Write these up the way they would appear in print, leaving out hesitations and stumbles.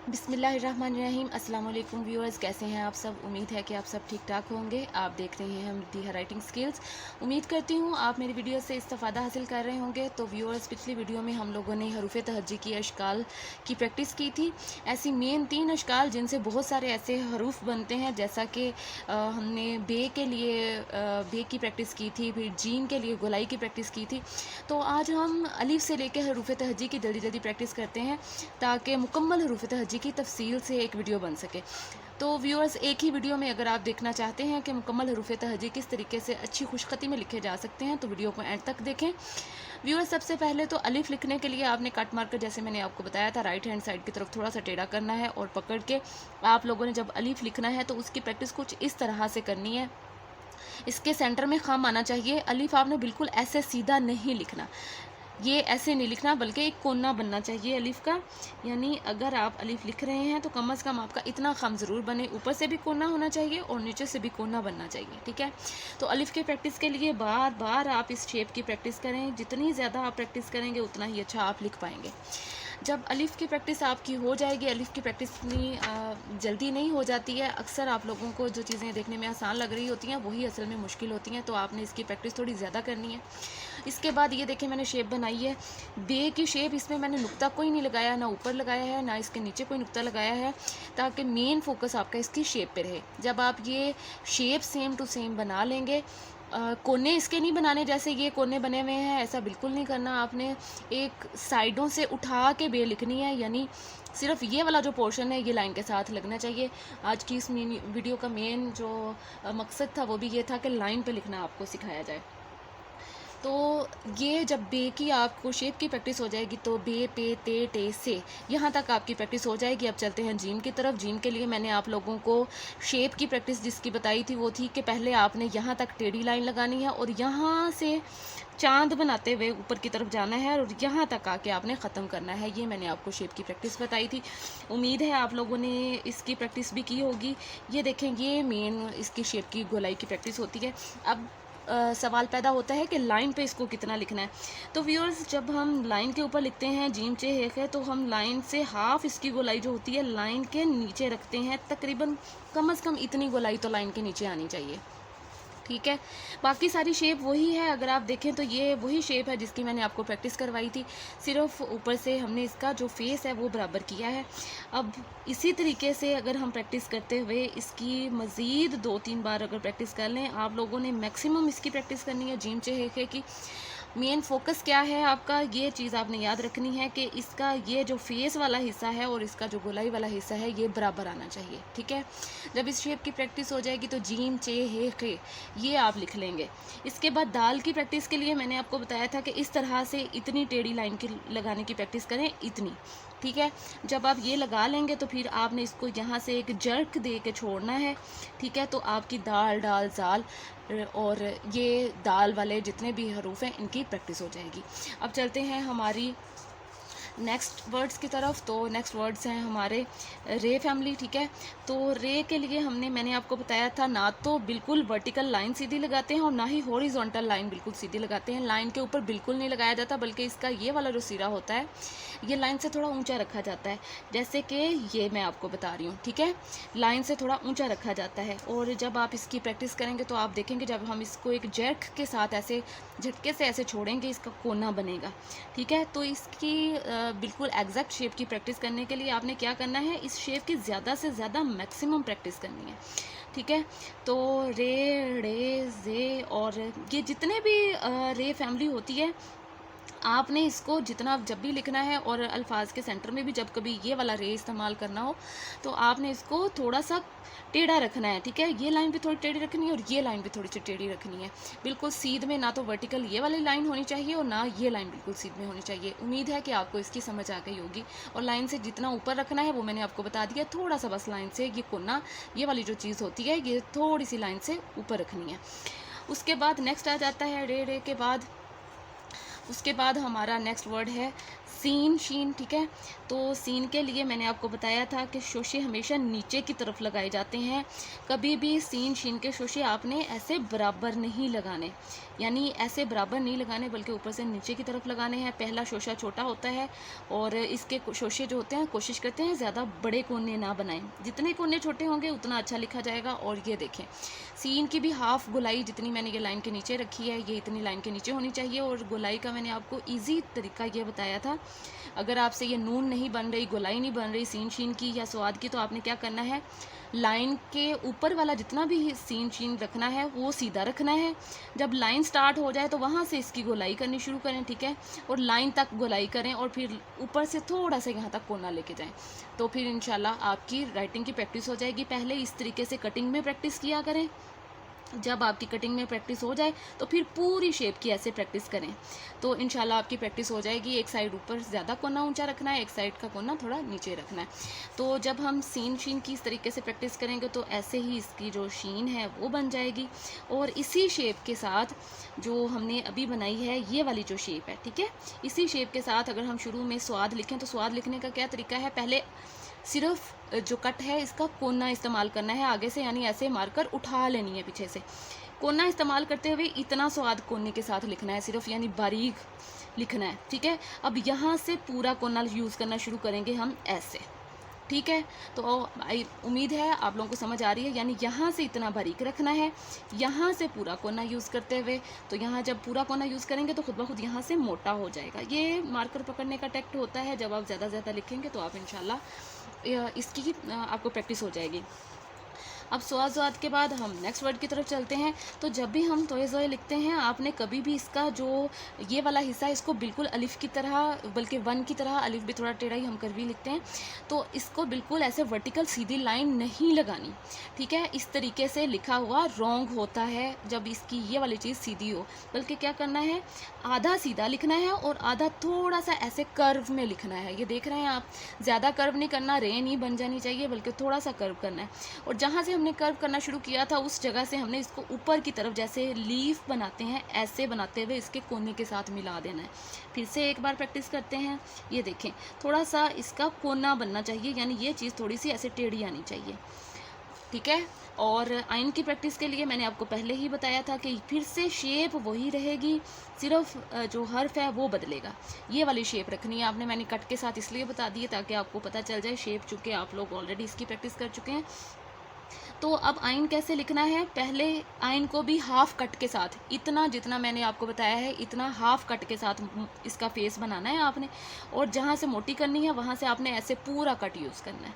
बिस्मिल्लाहिर्रहमानिर्रहीम। अस्सलाम वालेकुम व्यूअर्स, कैसे हैं आप सब। उम्मीद है कि आप सब ठीक ठाक होंगे। आप देख रहे हैं हम दी राइटिंग स्किल्स। उम्मीद करती हूँ आप मेरी वीडियो से इस्तेफादा हासिल कर रहे होंगे। तो व्यूअर्स, पिछली वीडियो में हम लोगों ने हरूफ तहज्जी की अशकाल की प्रैक्टिस की थी। ऐसी मेन 3 अशकाल जिनसे बहुत सारे ऐसे हरूफ बनते हैं, जैसा कि हमने बे के लिए बे की प्रैक्टिस की थी, फिर जीम के लिए गोलाई की प्रैक्टिस की थी। तो आज हम अलिफ से लेकर हरूफ तहज्जी की जल्दी जल्दी प्रैक्टिस करते हैं, ताकि मुकम्मल हरूफ तहज्जी की तफसील से एक वीडियो बन सके। तो व्यूअर्स, एक ही वीडियो में अगर आप देखना चाहते हैं कि मुकम्मल हरूफ तहज्जी किस तरीके से अच्छी खुशखती में लिखे जा सकते हैं, तो वीडियो को एंड तक देखें। व्यूअर्स, सबसे पहले तो अलिफ लिखने के लिए आपने कट मार्कर, जैसे मैंने आपको बताया था, राइट हैंड साइड की तरफ थोड़ा सा टेढ़ा करना है और पकड़ के आप लोगों ने जब अलिफ लिखना है तो उसकी प्रैक्टिस कुछ इस तरह से करनी है। इसके सेंटर में खम आना चाहिए। अलिफ आपने बिल्कुल ऐसे सीधा नहीं लिखना, ये ऐसे नहीं लिखना, बल्कि एक कोना बनना चाहिए अलिफ का। यानी अगर आप अलिफ लिख रहे हैं तो कम से कम आपका इतना खम ज़रूर बने, ऊपर से भी कोना होना चाहिए और नीचे से भी कोना बनना चाहिए। ठीक है। तो अलिफ की प्रैक्टिस के लिए बार बार आप इस शेप की प्रैक्टिस करें। जितनी ज़्यादा आप प्रैक्टिस करेंगे उतना ही अच्छा आप लिख पाएंगे। जब अलिफ की प्रैक्टिस आपकी हो जाएगी, अलिफ की प्रैक्टिस इतनी जल्दी नहीं हो जाती है। अक्सर आप लोगों को जो चीज़ें देखने में आसान लग रही होती हैं वही असल में मुश्किल होती हैं, तो आपने इसकी प्रैक्टिस थोड़ी ज़्यादा करनी है। इसके बाद ये देखें, मैंने शेप बनाई है बे की शेप। इसमें मैंने नुक्ता कोई नहीं लगाया, ना ऊपर लगाया है ना इसके नीचे कोई नुक्ता लगाया है, ताकि मेन फोकस आपका इसकी शेप पे रहे। जब आप ये शेप सेम टू सेम बना लेंगे, कोने इसके नहीं बनाने जैसे ये कोने बने हुए हैं, ऐसा बिल्कुल नहीं करना आपने। एक साइडों से उठा के बे लिखनी है, यानी सिर्फ ये वाला जो पोर्शन है ये लाइन के साथ लगना चाहिए। आज की इस वीडियो का मेन जो मकसद था वो भी ये था कि लाइन पे लिखना आपको सिखाया जाए। तो ये जब बे की आपको शेप की प्रैक्टिस हो जाएगी तो बे पे ते टे से यहाँ तक आपकी प्रैक्टिस हो जाएगी। अब चलते हैं जीम की तरफ। जीम के लिए मैंने आप लोगों को शेप की प्रैक्टिस जिसकी बताई थी वो थी कि पहले आपने यहाँ तक टेढ़ी लाइन लगानी है और यहाँ से चांद बनाते हुए ऊपर की तरफ जाना है और यहाँ तक आके आपने ख़त्म करना है। ये मैंने आपको शेप की प्रैक्टिस बताई थी। उम्मीद है आप लोगों ने इसकी प्रैक्टिस भी की होगी। ये देखें, ये मेन इसकी शेप की गोलाई की प्रैक्टिस होती है। अब सवाल पैदा होता है कि लाइन पे इसको कितना लिखना है। तो व्यूअर्स, जब हम लाइन के ऊपर लिखते हैं जीम चे हेक है, तो हम लाइन से हाफ इसकी गोलाई जो होती है लाइन के नीचे रखते हैं। तकरीबन कम से कम इतनी गोलाई तो लाइन के नीचे आनी चाहिए। ठीक है। बाकी सारी शेप वही है। अगर आप देखें तो ये वही शेप है जिसकी मैंने आपको प्रैक्टिस करवाई थी, सिर्फ ऊपर से हमने इसका जो फेस है वो बराबर किया है। अब इसी तरीके से अगर हम प्रैक्टिस करते हुए इसकी मज़ीद 2-3 बार अगर प्रैक्टिस कर लें, आप लोगों ने मैक्सिमम इसकी प्रैक्टिस करनी है जीम चेहरे की। मेन फोकस क्या है आपका, ये चीज़ आपने याद रखनी है कि इसका ये जो फेस वाला हिस्सा है और इसका जो गोलाई वाला हिस्सा है ये बराबर आना चाहिए। ठीक है। जब इस शेप की प्रैक्टिस हो जाएगी तो जीम चे हे खे ये आप लिख लेंगे। इसके बाद दाल की प्रैक्टिस के लिए मैंने आपको बताया था कि इस तरह से इतनी टेढ़ी लाइन की लगाने की प्रैक्टिस करें, इतनी। ठीक है। जब आप ये लगा लेंगे तो फिर आपने इसको यहाँ से एक जर्क दे के छोड़ना है। ठीक है। तो आपकी दाल डाल जाल और ये दाल वाले जितने भी हरूफ हैं इनकी प्रैक्टिस हो जाएगी। अब चलते हैं हमारी नेक्स्ट वर्ड्स की तरफ। तो नेक्स्ट वर्ड्स हैं हमारे रे फैमिली। ठीक है। तो रे के लिए मैंने आपको बताया था, ना तो बिल्कुल वर्टिकल लाइन सीधी लगाते हैं और ना ही हॉरिजॉन्टल लाइन बिल्कुल सीधी लगाते हैं। लाइन के ऊपर बिल्कुल नहीं लगाया जाता, बल्कि इसका ये वाला जो सिरा होता है ये लाइन से थोड़ा ऊंचा रखा जाता है, जैसे कि ये मैं आपको बता रही हूँ। ठीक है। लाइन से थोड़ा ऊंचा रखा जाता है। और जब आप इसकी प्रैक्टिस करेंगे तो आप देखेंगे जब हम इसको एक जर्क के साथ ऐसे झटके से ऐसे छोड़ेंगे, इसका कोना बनेगा। ठीक है। तो इसकी बिल्कुल एग्जैक्ट शेप की प्रैक्टिस करने के लिए आपने क्या करना है, इस शेप की ज़्यादा से ज़्यादा मैक्सिमम प्रैक्टिस करनी है। ठीक है। तो रे रे जे और ये जितने भी रे फैमिली होती है, आपने इसको जितना जब भी लिखना है और अल्फाज के सेंटर में भी जब कभी ये वाला रे इस्तेमाल करना हो तो आपने इसको थोड़ा सा टेढ़ा रखना है। ठीक है। ये लाइन भी थोड़ी टेढ़ी रखनी है और ये लाइन भी थोड़ी सी टेढ़ी रखनी है। बिल्कुल सीध में ना तो वर्टिकल ये वाली लाइन होनी चाहिए और ना ये लाइन बिल्कुल सीध में होनी चाहिए। उम्मीद है कि आपको इसकी समझ आ गई होगी। और लाइन से जितना ऊपर रखना है वो मैंने आपको बता दिया। थोड़ा सा बस लाइन से ये कोना, ये वाली जो चीज़ होती है ये थोड़ी सी लाइन से ऊपर रखनी है। उसके बाद नेक्स्ट आ जाता है रे रे के बाद। उसके बाद हमारा नेक्स्ट वर्ड है सीन शीन, ठीक है। तो सीन के लिए मैंने आपको बताया था कि शोशे हमेशा नीचे की तरफ लगाए जाते हैं। कभी भी सीन शीन के शोशे आपने ऐसे बराबर नहीं लगाने, यानी ऐसे बराबर नहीं लगाने बल्कि ऊपर से नीचे की तरफ लगाने हैं। पहला शोशा छोटा होता है और इसके शोशे जो होते हैं कोशिश करते हैं ज़्यादा बड़े कोने ना बनाएं। जितने कोने छोटे होंगे उतना अच्छा लिखा जाएगा। और ये देखें, सीन की भी हाफ गोलाई जितनी मैंने ये लाइन के नीचे रखी है, ये इतनी लाइन के नीचे होनी चाहिए। और गोलाई का मैंने आपको ईजी तरीका ये बताया था। अगर आपसे ये नून नहीं बन रही, गोलाई नहीं बन रही सीन शीन की या स्वाद की, तो आपने क्या करना है, लाइन के ऊपर वाला जितना भी सीन शीन रखना है वो सीधा रखना है। जब लाइन स्टार्ट हो जाए तो वहाँ से इसकी गोलाई करनी शुरू करें, ठीक है, और लाइन तक गोलाई करें और फिर ऊपर से थोड़ा सा यहाँ तक कोना लेके जाएं। तो फिर इंशाल्लाह आपकी राइटिंग की प्रैक्टिस हो जाएगी। पहले इस तरीके से कटिंग में प्रैक्टिस किया करें। जब आपकी कटिंग में प्रैक्टिस हो जाए तो फिर पूरी शेप की ऐसे प्रैक्टिस करें, तो इंशाल्लाह आपकी प्रैक्टिस हो जाएगी। एक साइड ऊपर ज़्यादा कोना ऊंचा रखना है, एक साइड का कोना थोड़ा नीचे रखना है। तो जब हम सीन शीन की इस तरीके से प्रैक्टिस करेंगे तो ऐसे ही इसकी जो शीन है वो बन जाएगी। और इसी शेप के साथ जो हमने अभी बनाई है ये वाली जो शेप है, ठीक है, इसी शेप के साथ अगर हम शुरू में स्वाद लिखें तो स्वाद लिखने का क्या तरीका है, पहले सिर्फ जो कट है इसका कोना इस्तेमाल करना है आगे से, यानी ऐसे मारकर उठा लेनी है पीछे से। कोना इस्तेमाल करते हुए इतना स्वाद कोने के साथ लिखना है सिर्फ, यानी बारीक लिखना है, ठीक है। अब यहाँ से पूरा कोना यूज़ करना शुरू करेंगे हम ऐसे, ठीक है। तो उम्मीद है आप लोगों को समझ आ रही है। यानी यहाँ से इतना बारीक रखना है, यहाँ से पूरा कोना यूज़ करते हुए। तो यहाँ जब पूरा कोना यूज़ करेंगे तो खुद ब खुद यहाँ से मोटा हो जाएगा। ये मार्कर पकड़ने का टेक्ट होता है। जब आप ज़्यादा लिखेंगे तो आप इंशाल्लाह इसकी आपको प्रैक्टिस हो जाएगी। अब स्वाद के बाद हम नेक्स्ट वर्ड की तरफ चलते हैं। तो जब भी हम तोए ज़ोए लिखते हैं, आपने कभी भी इसका जो ये वाला हिस्सा इसको बिल्कुल अलिफ की तरह, बल्कि वन की तरह, अलिफ भी थोड़ा टेढ़ा ही हम कर भी लिखते हैं, तो इसको बिल्कुल ऐसे वर्टिकल सीधी लाइन नहीं लगानी, ठीक है। इस तरीके से लिखा हुआ रॉन्ग होता है जब इसकी ये वाली चीज़ सीधी हो। बल्कि क्या करना है, आधा सीधा लिखना है और आधा थोड़ा सा ऐसे कर्व में लिखना है। ये देख रहे हैं आप, ज़्यादा कर्व नहीं करना, रे नहीं बन जानी चाहिए, बल्कि थोड़ा सा कर्व करना है। और जहाँ से हमने कर्व करना शुरू किया था उस जगह से हमने इसको ऊपर की तरफ जैसे लीफ बनाते हैं ऐसे बनाते हुए इसके कोने के साथ मिला देना है। फिर से एक बार प्रैक्टिस करते हैं। ये देखें, थोड़ा सा इसका कोना बनना चाहिए, यानी ये चीज़ थोड़ी सी ऐसे टेढ़ी आनी चाहिए, ठीक है। और आइन की प्रैक्टिस के लिए मैंने आपको पहले ही बताया था कि फिर से शेप वही रहेगी, सिर्फ जो हर्फ है वो बदलेगा। ये वाली शेप रखनी है आपने। मैंने कट के साथ इसलिए बता दी है ताकि आपको पता चल जाए शेप, चूँकि आप लोग ऑलरेडी इसकी प्रैक्टिस कर चुके हैं। तो अब आइन कैसे लिखना है, पहले आइन को भी हाफ कट के साथ, इतना जितना मैंने आपको बताया है इतना हाफ कट के साथ इसका फेस बनाना है आपने। और जहाँ से मोटी करनी है वहाँ से आपने ऐसे पूरा कट यूज़ करना है।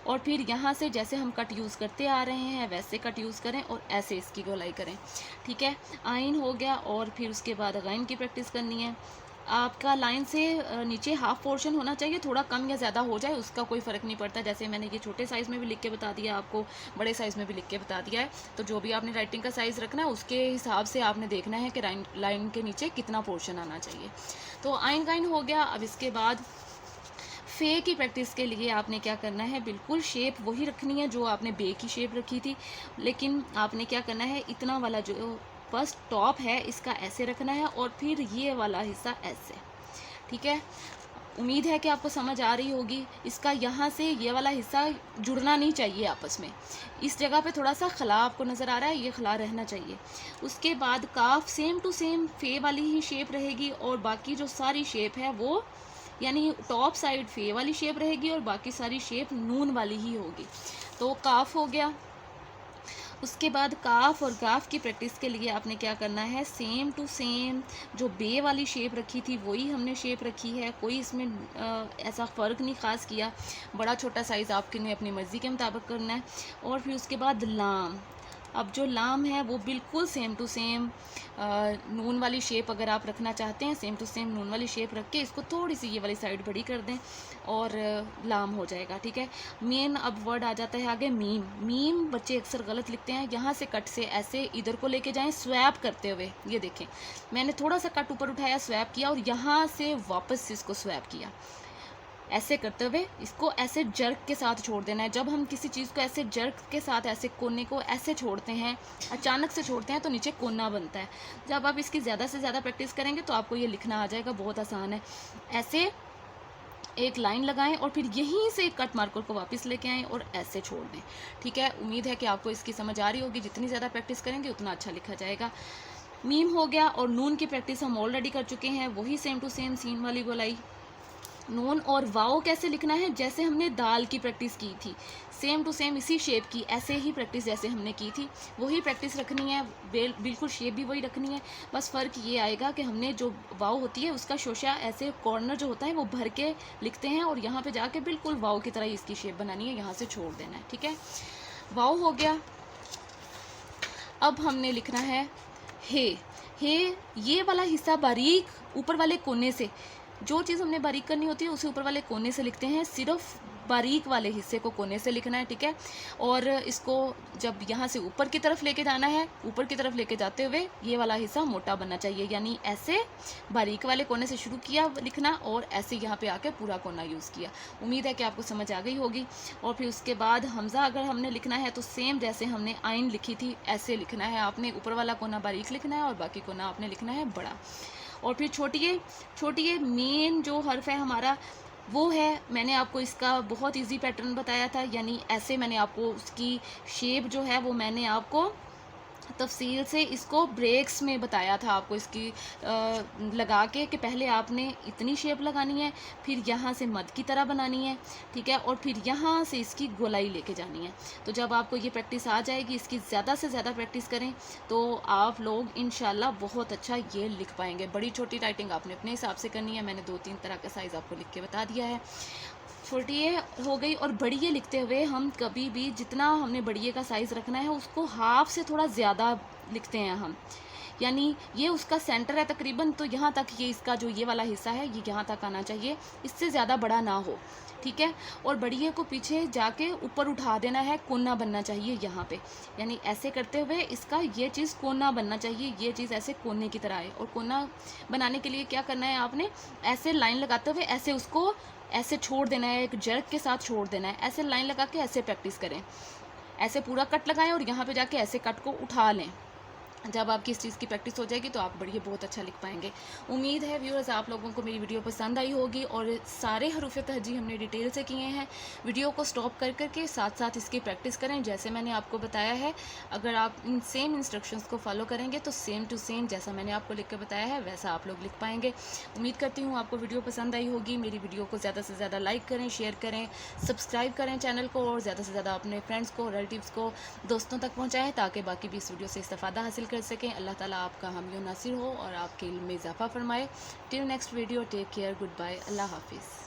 और फिर यहाँ से जैसे हम कट यूज़ करते आ रहे हैं वैसे कट यूज़ करें और ऐसे इसकी गोलाई करें, ठीक है। आइन हो गया। और फिर उसके बाद गाइन की प्रैक्टिस करनी है। आपका लाइन से नीचे हाफ पोर्शन होना चाहिए, थोड़ा कम या ज़्यादा हो जाए उसका कोई फ़र्क नहीं पड़ता। जैसे मैंने ये छोटे साइज़ में भी लिख के बता दिया, आपको बड़े साइज़ में भी लिख के बता दिया है। तो जो भी आपने राइटिंग का साइज़ रखना है उसके हिसाब से आपने देखना है कि लाइन के नीचे कितना पोर्शन आना चाहिए। तो आइन गाइन हो गया। अब इसके बाद फे की प्रैक्टिस के लिए आपने क्या करना है, बिल्कुल शेप वही रखनी है जो आपने बे की शेप रखी थी, लेकिन आपने क्या करना है, इतना वाला जो फर्स्ट टॉप है इसका ऐसे रखना है और फिर ये वाला हिस्सा ऐसे, ठीक है। उम्मीद है कि आपको समझ आ रही होगी। इसका यहाँ से ये वाला हिस्सा जुड़ना नहीं चाहिए आपस में। इस जगह पे थोड़ा सा खला आपको नज़र आ रहा है, ये खला रहना चाहिए। उसके बाद काफ सेम टू सेम फे वाली ही शेप रहेगी और बाकी जो सारी शेप है वो, यानी टॉप साइड फे वाली शेप रहेगी और बाकी सारी शेप नून वाली ही होगी। तो काफ हो गया। उसके बाद काफ और गाफ की प्रैक्टिस के लिए आपने क्या करना है, सेम टू सेम जो बे वाली शेप रखी थी वही हमने शेप रखी है। कोई इसमें ऐसा फ़र्क नहीं ख़ास किया। बड़ा छोटा साइज़ आपके अपनी मर्ज़ी के मुताबिक करना है। और फिर उसके बाद लाम। अब जो लाम है वो बिल्कुल सेम टू सेम नून वाली शेप अगर आप रखना चाहते हैं, सेम टू सेम नून वाली शेप रख के इसको थोड़ी सी ये वाली साइड बड़ी कर दें और लाम हो जाएगा, ठीक है। मेन अब वर्ड आ जाता है आगे मीम। मीम बच्चे अक्सर गलत लिखते हैं। यहाँ से कट से ऐसे इधर को लेके जाएं स्वैप करते हुए। ये देखें, मैंने थोड़ा सा कट ऊपर उठाया, स्वैप किया और यहाँ से वापस इसको स्वैप किया। ऐसे करते हुए इसको ऐसे जर्क के साथ छोड़ देना है। जब हम किसी चीज़ को ऐसे जर्क के साथ ऐसे कोने को ऐसे छोड़ते हैं, अचानक से छोड़ते हैं, तो नीचे कोना बनता है। जब आप इसकी ज़्यादा से ज़्यादा प्रैक्टिस करेंगे तो आपको ये लिखना आ जाएगा, बहुत आसान है। ऐसे एक लाइन लगाएं और फिर यहीं से कट मार्कर को वापस लेके आएं और ऐसे छोड़ दें। ठीक है, उम्मीद है कि आपको इसकी समझ आ रही होगी। जितनी ज़्यादा प्रैक्टिस करेंगे उतना अच्छा लिखा जाएगा। मीम हो गया और नून की प्रैक्टिस हम ऑलरेडी कर चुके हैं, वही सेम टू सेम सीन वाली गोलाई। नून और वाओ कैसे लिखना है, जैसे हमने दाल की प्रैक्टिस की थी, सेम टू सेम इसी शेप की, ऐसे ही प्रैक्टिस जैसे हमने की थी वही प्रैक्टिस रखनी है। बिल्कुल शेप भी वही रखनी है। बस फ़र्क ये आएगा कि हमने जो वाओ होती है उसका शोशा ऐसे कॉर्नर जो होता है वो भर के लिखते हैं और यहाँ पे जाके बिल्कुल वाओ की तरह इसकी शेप बनानी है, यहाँ से छोड़ देना है। ठीक है, वाओ हो गया। अब हमने लिखना है हे। हे ये वाला हिस्सा बारीक ऊपर वाले कोने से, जो चीज़ हमने बारीक करनी होती है उसे ऊपर वाले कोने से लिखते हैं, सिर्फ बारीक वाले हिस्से को कोने से लिखना है। ठीक है, और इसको जब यहाँ से ऊपर की तरफ लेके जाना है, ऊपर की तरफ लेके जाते हुए ये वाला हिस्सा मोटा बनना चाहिए, यानी ऐसे बारीक वाले कोने से शुरू किया लिखना और ऐसे यहाँ पे आके पूरा कोना यूज़ किया। उम्मीद है कि आपको समझ आ गई होगी। और फिर उसके बाद हमज़ा अगर हमने लिखना है तो सेम जैसे हमने आइन लिखी थी ऐसे लिखना है आपने, ऊपर वाला कोना बारीक लिखना है और बाकी कोना आपने लिखना है बड़ा। और फिर छोटिए मेन जो हर्फ है हमारा वो है, मैंने आपको इसका बहुत इजी पैटर्न बताया था, यानी ऐसे मैंने आपको उसकी शेप जो है वो मैंने आपको तफसील से इसको ब्रेक्स में बताया था, आपको इसकी लगा के कि पहले आपने इतनी शेप लगानी है, फिर यहाँ से मद की तरह बनानी है। ठीक है, और फिर यहाँ से इसकी गोलाई लेके जानी है। तो जब आपको ये प्रैक्टिस आ जाएगी, इसकी ज़्यादा से ज़्यादा प्रैक्टिस करें तो आप लोग इंशाल्लाह बहुत अच्छा ये लिख पाएंगे। बड़ी छोटी राइटिंग आपने अपने हिसाब से करनी है, मैंने 2-3 तरह का साइज़ आपको लिख के बता दिया है। छोटी हो गई। और बड़िए लिखते हुए हम कभी भी जितना हमने बड़िए का साइज़ रखना है उसको हाफ से थोड़ा ज़्यादा लिखते हैं हम, यानी ये उसका सेंटर है तकरीबन, तो यहाँ तक ये इसका जो ये वाला हिस्सा है ये यहाँ तक आना चाहिए, इससे ज़्यादा बड़ा ना हो। ठीक है, और बड़िए को पीछे जाके ऊपर उठा देना है, कोना बनना चाहिए यहाँ पे, यानी ऐसे करते हुए इसका ये चीज़ कोना बनना चाहिए, ये चीज़ ऐसे कोने की तरह है। और कोना बनाने के लिए क्या करना है आपने, ऐसे लाइन लगाते हुए ऐसे उसको ऐसे छोड़ देना है, एक जर्क के साथ छोड़ देना है, ऐसे लाइन लगा के ऐसे प्रैक्टिस करें, ऐसे पूरा कट लगाएं और यहाँ पे जाके ऐसे कट को उठा लें। जब आपकी इस चीज़ की प्रैक्टिस हो जाएगी तो आप बढ़िया बहुत अच्छा लिख पाएंगे। उम्मीद है व्यूअर्स आप लोगों को मेरी वीडियो पसंद आई होगी और सारे हरूफ तहजी हमने डिटेल से किए हैं। वीडियो को स्टॉप कर करके साथ साथ इसकी प्रैक्टिस करें जैसे मैंने आपको बताया है। अगर आप इन सेम इंस्ट्रक्शंस को फॉलो करेंगे तो सेम टू सेम जैसा मैंने आपको लिख के बताया है वैसा आप लोग लिख पाएंगे। उम्मीद करती हूँ आपको वीडियो पसंद आई होगी। मेरी वीडियो को ज़्यादा से ज़्यादा लाइक करें, शेयर करें, सब्सक्राइब करें चैनल को और ज़्यादा से ज़्यादा अपने फ्रेंड्स को, रिलेटिव्स को, दोस्तों तक पहुँचाएँ ताकि बाकी भी इस वीडियो से इस्तेफादा हासिल कर सकें। अल्लाह ताला आपका हामी नासिर हो और आपके इल्म में इजाफा फरमाए। Till next video, take care, good bye, अल्लाह हाफिज़।